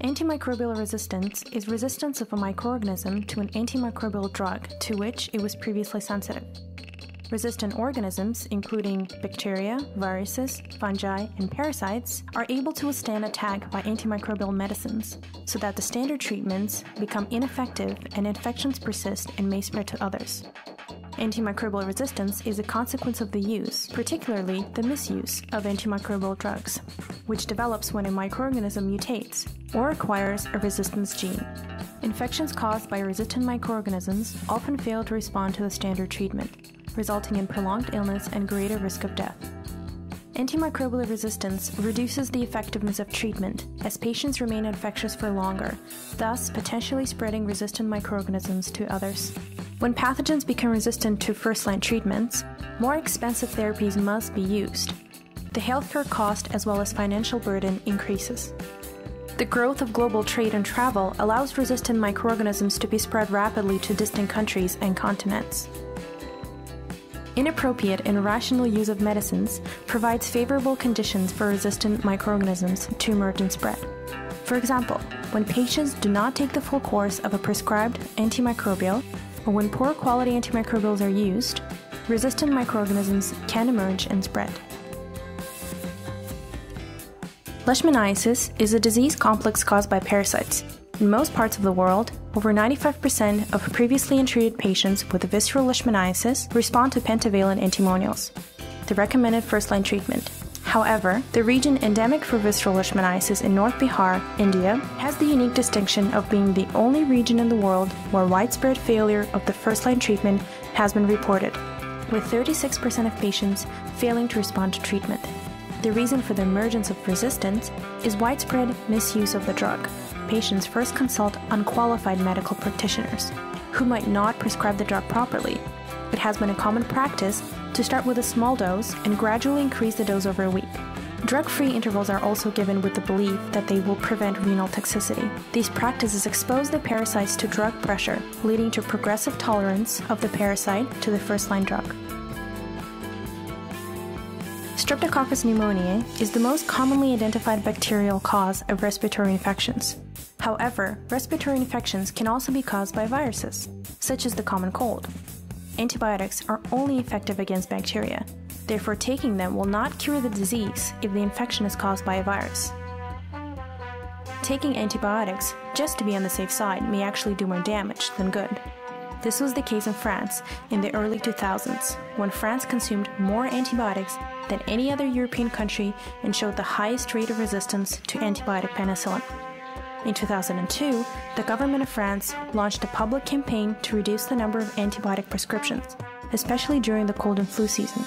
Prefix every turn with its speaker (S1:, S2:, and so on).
S1: Antimicrobial resistance is resistance of a microorganism to an antimicrobial drug to which it was previously sensitive. Resistant organisms, including bacteria, viruses, fungi, and parasites, are able to withstand attack by antimicrobial medicines, so that the standard treatments become ineffective and infections persist and may spread to others. Antimicrobial resistance is a consequence of the use, particularly the misuse, of antimicrobial drugs, which develops when a microorganism mutates or acquires a resistance gene. Infections caused by resistant microorganisms often fail to respond to the standard treatment, resulting in prolonged illness and greater risk of death. Antimicrobial resistance reduces the effectiveness of treatment as patients remain infectious for longer, thus potentially spreading resistant microorganisms to others. When pathogens become resistant to first-line treatments, more expensive therapies must be used. The healthcare cost as well as financial burden increases. The growth of global trade and travel allows resistant microorganisms to be spread rapidly to distant countries and continents. Inappropriate and irrational use of medicines provides favorable conditions for resistant microorganisms to emerge and spread. For example, when patients do not take the full course of a prescribed antimicrobial, or when poor quality antimicrobials are used, resistant microorganisms can emerge and spread. Leishmaniasis is a disease complex caused by parasites. In most parts of the world, over 95% of previously untreated patients with visceral leishmaniasis respond to pentavalent antimonials, the recommended first-line treatment. However, the region endemic for visceral leishmaniasis in North Bihar, India, has the unique distinction of being the only region in the world where widespread failure of the first-line treatment has been reported, with 36% of patients failing to respond to treatment. The reason for the emergence of resistance is widespread misuse of the drug. Patients first consult unqualified medical practitioners, who might not prescribe the drug properly. It has been a common practice to start with a small dose and gradually increase the dose over a week. Drug-free intervals are also given with the belief that they will prevent renal toxicity. These practices expose the parasites to drug pressure, leading to progressive tolerance of the parasite to the first-line drug. Streptococcus pneumoniae is the most commonly identified bacterial cause of respiratory infections. However, respiratory infections can also be caused by viruses, such as the common cold. Antibiotics are only effective against bacteria. Therefore, taking them will not cure the disease if the infection is caused by a virus. Taking antibiotics just to be on the safe side may actually do more damage than good. This was the case in France in the early 2000s, when France consumed more antibiotics than any other European country and showed the highest rate of resistance to antibiotic penicillin. In 2002, the government of France launched a public campaign to reduce the number of antibiotic prescriptions, especially during the cold and flu season.